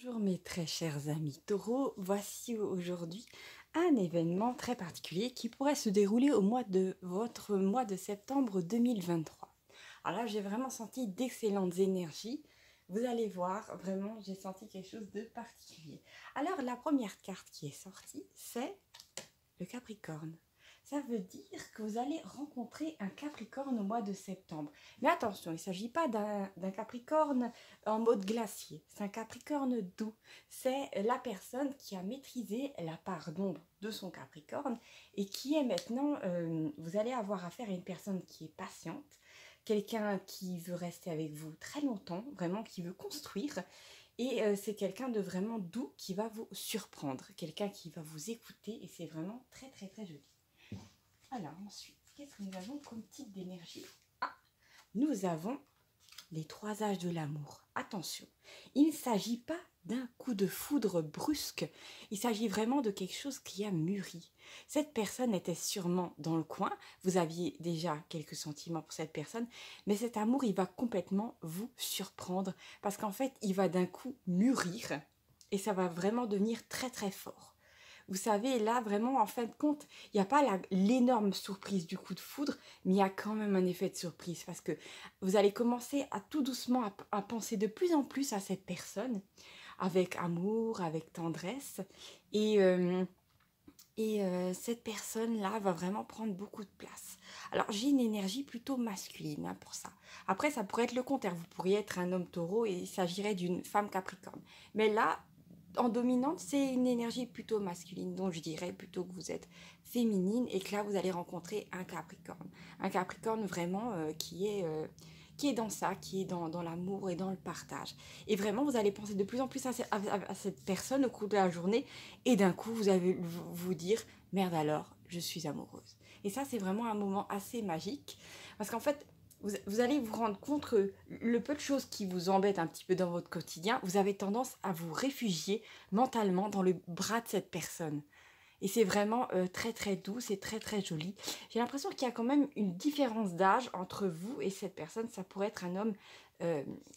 Bonjour mes très chers amis taureaux, voici aujourd'hui un événement très particulier qui pourrait se dérouler au mois de votre mois de septembre 2023. Alors là, j'ai vraiment senti d'excellentes énergies. Vous allez voir, vraiment, j'ai senti quelque chose de particulier. Alors, la première carte qui est sortie, c'est le Capricorne. Ça veut dire que vous allez rencontrer un Capricorne au mois de septembre. Mais attention, il ne s'agit pas d'un Capricorne en mode glacier. C'est un Capricorne doux. C'est la personne qui a maîtrisé la part d'ombre de son Capricorne et qui est maintenant, vous allez avoir affaire à une personne qui est patiente, quelqu'un qui veut rester avec vous très longtemps, vraiment qui veut construire. Et c'est quelqu'un de vraiment doux qui va vous surprendre, quelqu'un qui va vous écouter et c'est vraiment très très très joli. Alors ensuite, qu'est-ce que nous avons comme type d'énergie? Ah, nous avons les trois âges de l'amour. Attention, il ne s'agit pas d'un coup de foudre brusque, il s'agit vraiment de quelque chose qui a mûri. Cette personne était sûrement dans le coin, vous aviez déjà quelques sentiments pour cette personne, mais cet amour, il va complètement vous surprendre, parce qu'en fait, il va d'un coup mûrir, et ça va vraiment devenir très très fort. Vous savez, là, vraiment, en fin de compte, il n'y a pas l'énorme surprise du coup de foudre, mais il y a quand même un effet de surprise parce que vous allez commencer à tout doucement à penser de plus en plus à cette personne, avec amour, avec tendresse. Et, cette personne-là va vraiment prendre beaucoup de place. Alors, j'ai une énergie plutôt masculine hein, pour ça. Après, ça pourrait être le contraire. Vous pourriez être un homme taureau et il s'agirait d'une femme capricorne. Mais là, en dominante, c'est une énergie plutôt masculine, donc je dirais plutôt que vous êtes féminine et que là, vous allez rencontrer un Capricorne. Un Capricorne vraiment qui est dans ça, qui est dans l'amour et dans le partage. Et vraiment, vous allez penser de plus en plus à cette personne au cours de la journée et d'un coup, vous allez vous dire, merde alors, je suis amoureuse. Et ça, c'est vraiment un moment assez magique parce qu'en fait, vous allez vous rendre compte que le peu de choses qui vous embêtent un petit peu dans votre quotidien, vous avez tendance à vous réfugier mentalement dans le bras de cette personne. Et c'est vraiment très très doux, c'est très très joli. J'ai l'impression qu'il y a quand même une différence d'âge entre vous et cette personne. Ça pourrait être un homme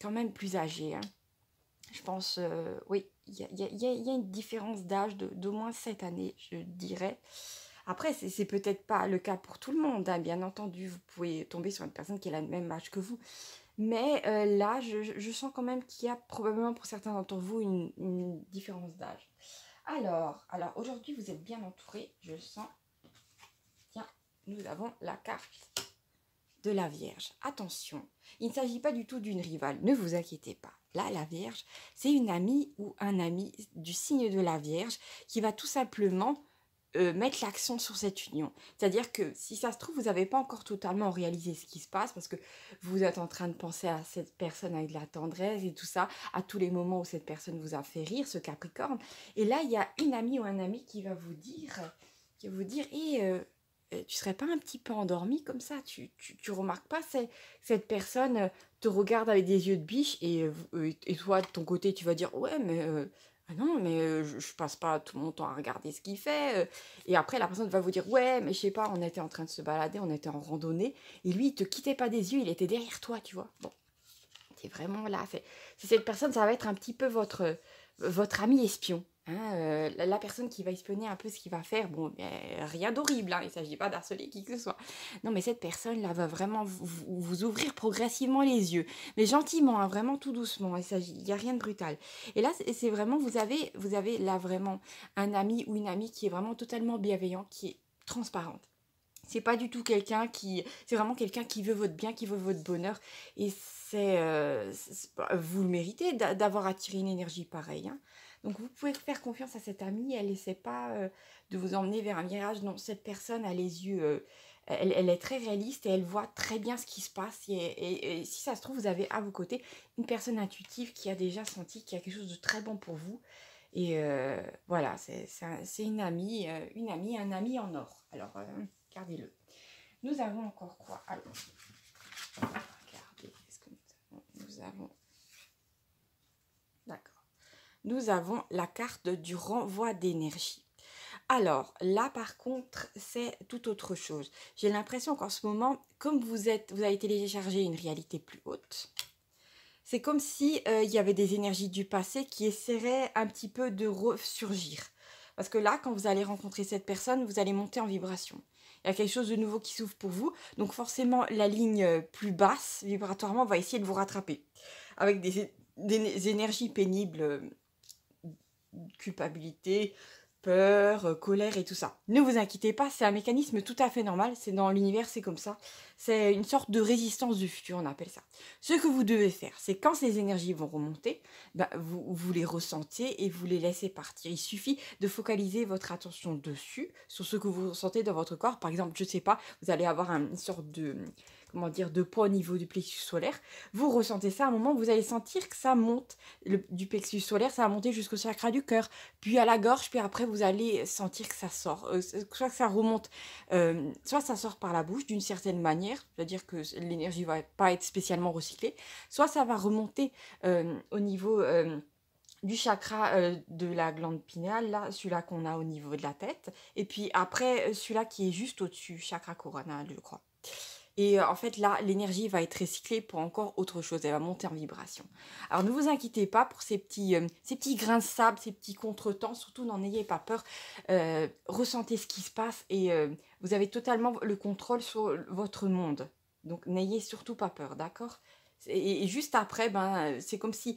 quand même plus âgé. Hein. Je pense, oui, il y a une différence d'âge d'au moins 7 années, je dirais. Après, c'est peut-être pas le cas pour tout le monde, hein. Bien entendu, vous pouvez tomber sur une personne qui a le même âge que vous. Mais là, je sens quand même qu'il y a probablement pour certains d'entre vous une différence d'âge. Alors aujourd'hui, vous êtes bien entourés, je le sens. Tiens, nous avons la carte de la Vierge. Attention, il ne s'agit pas du tout d'une rivale, ne vous inquiétez pas. Là, la Vierge, c'est une amie ou un ami du signe de la Vierge qui va tout simplement mettre l'accent sur cette union. C'est-à-dire que si ça se trouve, vous n'avez pas encore totalement réalisé ce qui se passe parce que vous êtes en train de penser à cette personne avec de la tendresse et tout ça, à tous les moments où cette personne vous a fait rire, ce Capricorne. Et là, il y a une amie ou un ami qui va vous dire, tu serais pas un petit peu endormi comme ça, tu remarques pas cette personne te regarde avec des yeux de biche et toi de ton côté tu vas dire ouais mais ah non mais je passe pas tout mon temps à regarder ce qu'il fait et après la personne va vous dire ouais mais je sais pas on était en train de se balader, on était en randonnée et lui il te quittait pas des yeux, il était derrière toi tu vois. Bon, c'est vraiment là, c'est cette personne, ça va être un petit peu votre ami espion. Hein, la personne qui va espionner un peu ce qu'il va faire, bon, rien d'horrible, hein, il ne s'agit pas d'harceler qui que ce soit. Non, mais cette personne-là va vraiment vous ouvrir progressivement les yeux, mais gentiment, hein, vraiment tout doucement, il n'y a rien de brutal. Et là, c'est vraiment, vous avez là vraiment un ami ou une amie qui est vraiment totalement bienveillant, qui est transparente. C'est pas du tout quelqu'un qui... C'est vraiment quelqu'un qui veut votre bien, qui veut votre bonheur. Et vous le méritez d'avoir attiré une énergie pareille. Hein. Donc vous pouvez faire confiance à cette amie. Elle n'essaie pas de vous emmener vers un mirage. Non, cette personne a les yeux... elle est très réaliste et elle voit très bien ce qui se passe. Et si ça se trouve, vous avez à vos côtés une personne intuitive qui a déjà senti qu'il y a quelque chose de très bon pour vous. Et voilà, c'est une amie, un ami en or. Alors... Gardez-le. Nous avons encore quoi? Alors, regardez, qu'est-ce que nous avons? D'accord. Nous avons la carte du renvoi d'énergie. Alors, là, par contre, c'est tout autre chose. J'ai l'impression qu'en ce moment, comme vous avez téléchargé une réalité plus haute, C'est comme si il y avait des énergies du passé qui essaieraient un petit peu de ressurgir. Parce que là, quand vous allez rencontrer cette personne, vous allez monter en vibration. Il y a quelque chose de nouveau qui s'ouvre pour vous. Donc forcément, la ligne plus basse, vibratoirement, va essayer de vous rattraper. Avec des énergies pénibles, culpabilité, peur, colère et tout ça. Ne vous inquiétez pas, c'est un mécanisme tout à fait normal, c'est dans l'univers, c'est comme ça. C'est une sorte de résistance du futur, on appelle ça. Ce que vous devez faire, c'est quand ces énergies vont remonter, vous les ressentez et vous les laissez partir. Il suffit de focaliser votre attention dessus, sur ce que vous ressentez dans votre corps. Par exemple, je ne sais pas, vous allez avoir une sorte de, comment dire, de poids au niveau du plexus solaire. Vous ressentez ça à un moment, vous allez sentir que ça monte. Du plexus solaire, ça va monter jusqu'au chakra du cœur, puis à la gorge, puis après vous allez sentir que ça sort, soit que ça remonte, soit ça sort par la bouche d'une certaine manière, c'est-à-dire que l'énergie va pas être spécialement recyclée, soit ça va remonter au niveau du chakra de la glande pinéale, là, celui-là qu'on a au niveau de la tête, et puis après celui-là qui est juste au-dessus, chakra coronal, je crois. Et en fait, là, l'énergie va être recyclée pour encore autre chose. Elle va monter en vibration. Alors, ne vous inquiétez pas pour ces petits grains de sable, ces petits contretemps. Surtout, n'en ayez pas peur. Ressentez ce qui se passe et vous avez totalement le contrôle sur votre monde. Donc, n'ayez surtout pas peur, d'accord? Et juste après, c'est comme si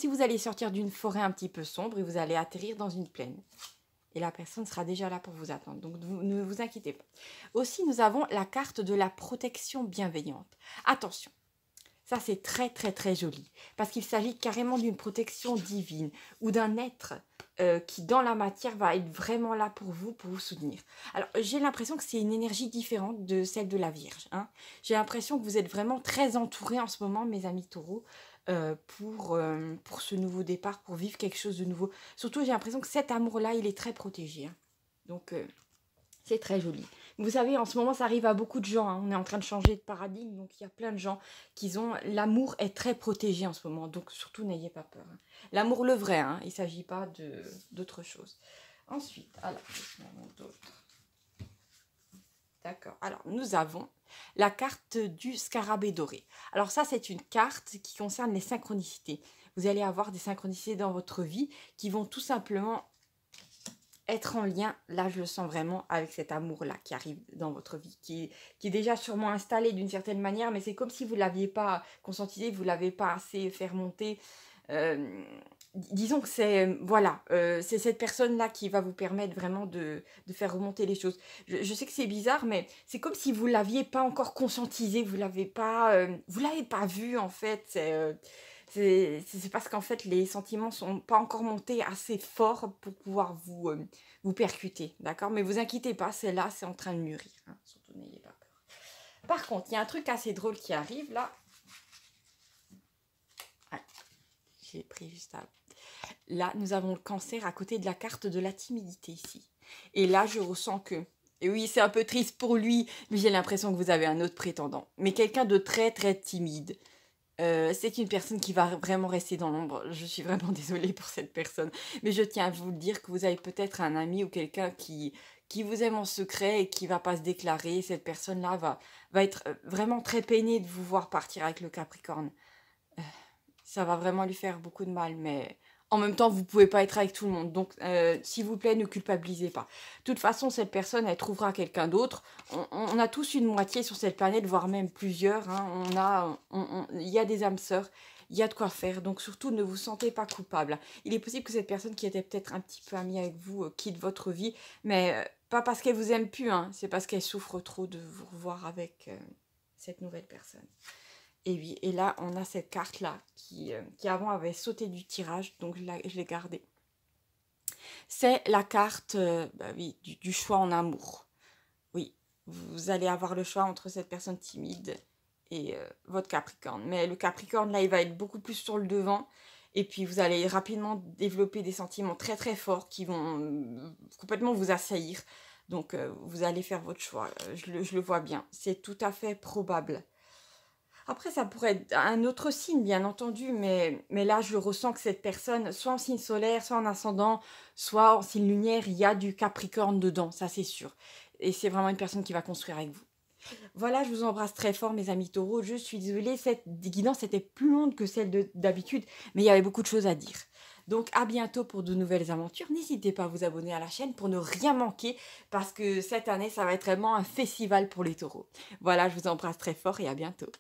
vous alliez sortir d'une forêt un petit peu sombre et vous allez atterrir dans une plaine. Et la personne sera déjà là pour vous attendre. Donc, ne vous inquiétez pas. Aussi, nous avons la carte de la protection bienveillante. Attention, ça c'est très très très joli. Parce qu'il s'agit carrément d'une protection divine ou d'un être qui, dans la matière, va être vraiment là pour vous soutenir. Alors, j'ai l'impression que c'est une énergie différente de celle de la Vierge. Hein. J'ai l'impression que vous êtes vraiment très entourés en ce moment, mes amis taureaux. Pour ce nouveau départ, pour vivre quelque chose de nouveau. Surtout, j'ai l'impression que cet amour-là, il est très protégé. Hein. Donc, c'est très joli. Vous savez, en ce moment, ça arrive à beaucoup de gens. Hein. On est en train de changer de paradigme, donc il y a plein de gens qui ont... L'amour est très protégé en ce moment, donc surtout, n'ayez pas peur. Hein. L'amour le vrai, hein. Il ne s'agit pas d'autre chose. Ensuite, alors, d'autres. D'accord. Alors, nous avons la carte du scarabée doré. Alors ça, c'est une carte qui concerne les synchronicités. Vous allez avoir des synchronicités dans votre vie qui vont tout simplement être en lien, là je le sens vraiment, avec cet amour-là qui arrive dans votre vie, qui est déjà sûrement installé d'une certaine manière, mais c'est comme si vous ne l'aviez pas conscientisé, vous ne l'avez pas assez fait remonter. Disons que c'est cette personne-là qui va vous permettre vraiment de faire remonter les choses. Je sais que c'est bizarre, mais c'est comme si vous ne l'aviez pas encore conscientisé, vous l'avez pas vu en fait. C'est parce qu'en fait les sentiments sont pas encore montés assez fort pour pouvoir vous percuter, d'accord? Mais vous inquiétez pas, c'est là, c'est en train de mûrir. Hein. Surtout n'ayez pas peur. Par contre, il y a un truc assez drôle qui arrive là. Ouais, j'ai pris juste à... Là, nous avons le cancer à côté de la carte de la timidité ici. Et là, je ressens que... Et oui, c'est un peu triste pour lui, mais j'ai l'impression que vous avez un autre prétendant. Mais quelqu'un de très, très timide. C'est une personne qui va vraiment rester dans l'ombre. Je suis vraiment désolée pour cette personne. Mais je tiens à vous le dire que vous avez peut-être un ami ou quelqu'un qui vous aime en secret et qui va pas se déclarer. Cette personne-là va être vraiment très peinée de vous voir partir avec le Capricorne. Ça va vraiment lui faire beaucoup de mal, mais en même temps, vous pouvez pas être avec tout le monde. Donc, s'il vous plaît, ne culpabilisez pas. De toute façon, cette personne, elle trouvera quelqu'un d'autre. On a tous une moitié sur cette planète, voire même plusieurs. Hein. Il y a des âmes sœurs, il y a de quoi faire. Donc, surtout, ne vous sentez pas coupable. Il est possible que cette personne qui était peut-être un petit peu amie avec vous quitte votre vie, mais pas parce qu'elle vous aime plus. Hein. C'est parce qu'elle souffre trop de vous revoir avec cette nouvelle personne. Et oui, et là, on a cette carte-là qui avant avait sauté du tirage, donc je l'ai gardée. C'est la carte du choix en amour. Oui, vous allez avoir le choix entre cette personne timide et votre Capricorne. Mais le Capricorne, là, il va être beaucoup plus sur le devant. Et puis, vous allez rapidement développer des sentiments très, très forts qui vont complètement vous assaillir. Donc, vous allez faire votre choix. Je le vois bien. C'est tout à fait probable. Après, ça pourrait être un autre signe, bien entendu, mais là, je ressens que cette personne, soit en signe solaire, soit en ascendant, soit en signe lunaire, il y a du Capricorne dedans, ça c'est sûr. Et c'est vraiment une personne qui va construire avec vous. Voilà, je vous embrasse très fort, mes amis taureaux. Je suis désolée, cette guidance était plus longue que celle d'habitude, mais il y avait beaucoup de choses à dire. Donc à bientôt pour de nouvelles aventures. N'hésitez pas à vous abonner à la chaîne pour ne rien manquer, parce que cette année, ça va être vraiment un festival pour les taureaux. Voilà, je vous embrasse très fort et à bientôt.